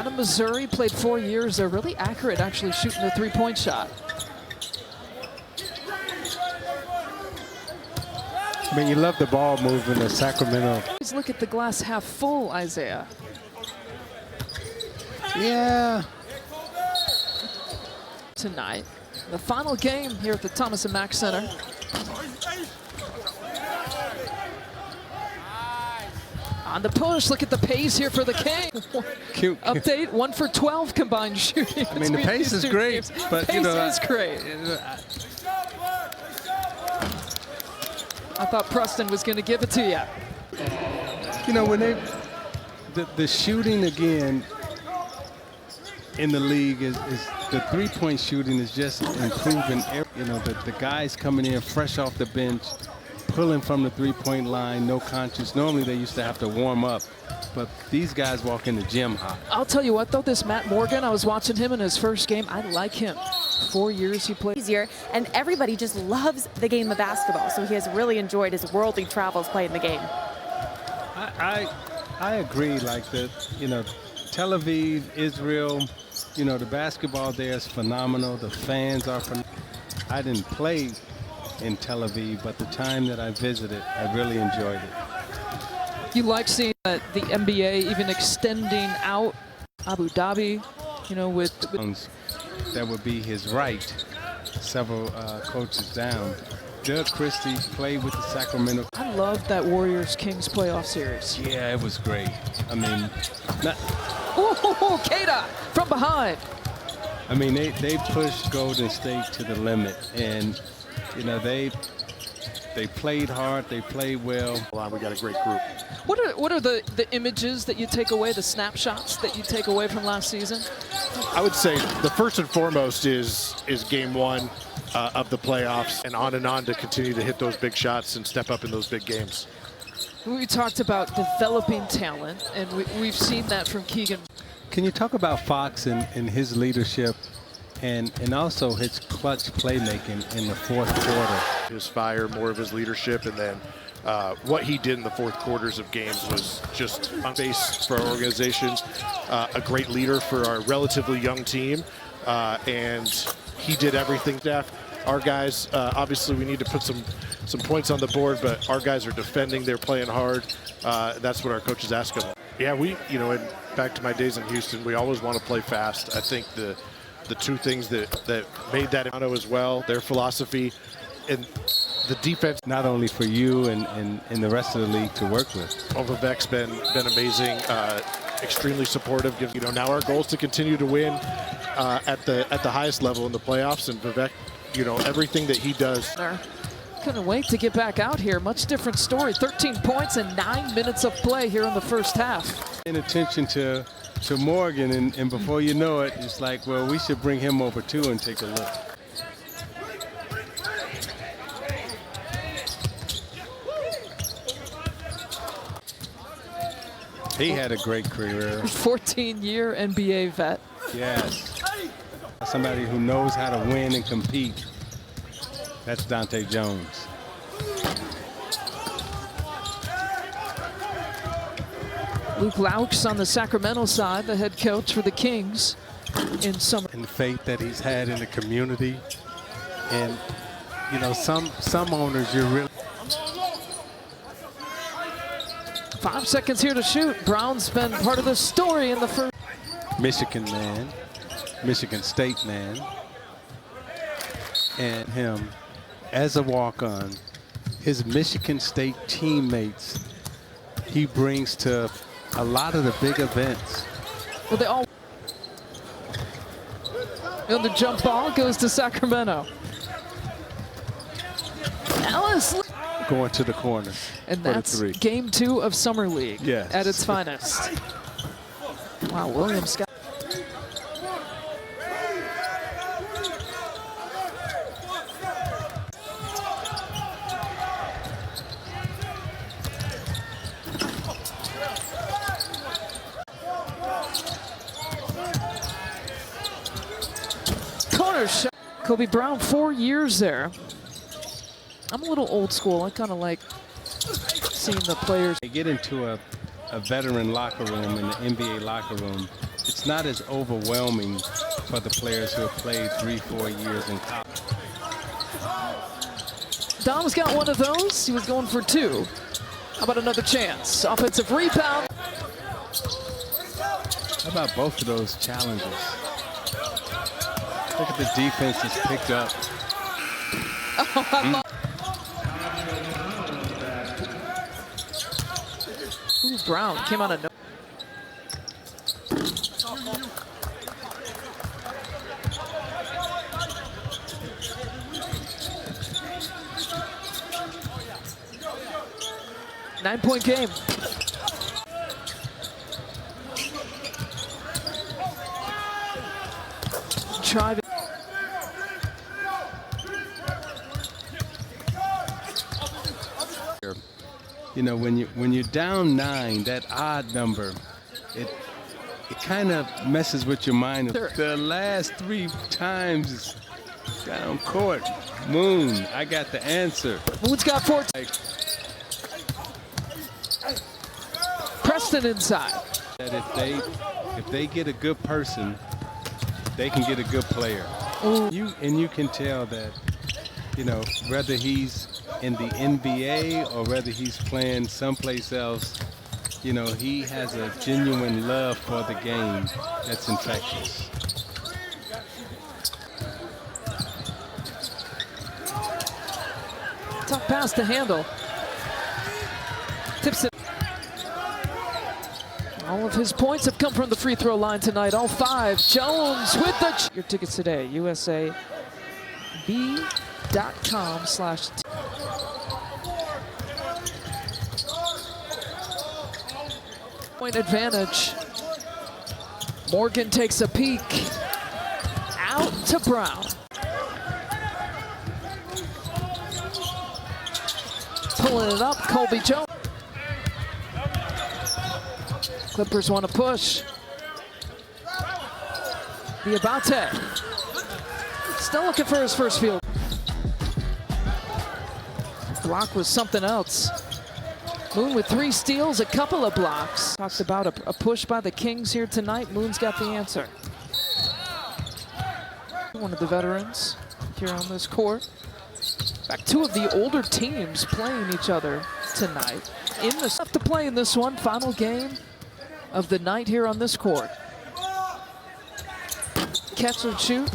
Out of Missouri, played 4 years. They're really accurate, actually, shooting the three-point shot. I mean, you love the ball movement of Sacramento. Let's look at the glass half full, Isaiah. Yeah. Tonight, the final game here at the Thomas & Mack Center. On the push, look at the pace here for the Kings. Cute. Update, 1 for 12 combined shooting. I mean, the pace is great, teams. but pace you know, is great. I thought Preston was going to give it to you. You know, when the shooting again in the league is the three-point shooting is just improving. You know, the guys coming in fresh off the bench, pulling from the three-point line, no conscience. Normally they used to have to warm up, but these guys walk in the gym hot. I'll tell you what, though, this Matt Morgan, I was watching him in his first game. I like him. 4 years he played. Easier, and everybody just loves the game of basketball, so he has really enjoyed his worldly travels playing the game. I agree. Like you know, Tel Aviv, Israel, you know, the basketball there is phenomenal. The fans are phenomenal. I didn't play in Tel Aviv, but the time that I visited, I really enjoyed it. You like seeing the NBA even extending out Abu Dhabi, you know, with that would be his right. Several coaches down. Doug Christie played with the Sacramento. I loved that Warriors-Kings playoff series. Yeah, it was great. I mean, Keita from behind. I mean, they pushed Golden State to the limit, and you know they played hard, they played well. We got a great group. What are the images that you take away, the snapshots that you take away from last season? I would say the first and foremost is game one of the playoffs, and on to continue to hit those big shots and step up in those big games. We talked about developing talent, and we've seen that from Keegan. Can you talk about Fox and his leadership and also his clutch playmaking in the fourth quarter? His fire, more of his leadership, and then what he did in the fourth quarters of games was just on base for our organization. A great leader for our relatively young team, and he did everything. Our guys, obviously we need to put some points on the board, but our guys are defending, they're playing hard. That's what our coaches ask of them. Yeah, you know, and back to my days in Houston, we always want to play fast. I think the two things that made that as well, their philosophy and the defense. Not only for you and the rest of the league to work with. Vivek's been amazing, extremely supportive. You know, now our goal is to continue to win at the highest level in the playoffs, and Vivek, you know, everything that he does. Couldn't wait to get back out here. Much different story. 13 points and 9 minutes of play here in the first half. Paying attention to Morgan, and before you know it, it's like, well, we should bring him over too and take a look. He had a great career. 14-year NBA vet. Yes. Somebody who knows how to win and compete. That's Dante Jones. Luke Laux on the Sacramento side, the head coach for the Kings in summer. And the faith that he's had in the community. And, you know, some owners, you're really. 5 seconds here to shoot. Brown's been part of the story in the first. Michigan man, Michigan State man, and him as a walk-on, his Michigan State teammates, he brings to a lot of the big events. Well, they all. And the jump ball goes to Sacramento. Ellis. Going to the corner. And that's game 2 of Summer League at its finest. Wow, Williams got. Corner shot. Colby Brown, 4 years there. I'm a little old school. I kind of like seeing the players. They get into a veteran locker room in the NBA locker room. it's not as overwhelming for the players who have played 3-4 years in college. Dom's got one of those. He was going for two. How about another chance? Offensive rebound. How about both of those challenges? Look at the defense that's picked up. Ooh, Brown came out of no. Nine-point game. Try to. You know, when you're down 9, that odd number, it kind of messes with your mind. Sure. The last 3 times down court, Moon, I got the answer. Moon's got 4. Like, Preston inside. that if they get a good person, they can get a good player. Ooh. You can tell that, you know, whether he's in the NBA or whether he's playing someplace else, you know, he has a genuine love for the game that's infectious. Tough pass to handle. Tips it. All of his points have come from the free throw line tonight. All 5. Jones with the. Your tickets today. USAB.com/. Point advantage. Morgan takes a peek. Out to Brown. Pulling it up, Colby Jones. Clippers want to push. Diabate. Still looking for his first field. Block was something else. Moon with 3 steals, a couple of blocks. Talked about a push by the Kings here tonight. Moon's got the answer. One of the veterans here on this court. In fact, 2 of the older teams playing each other tonight. In the stuff to play in this one, final game of the night here on this court. Catch and shoot.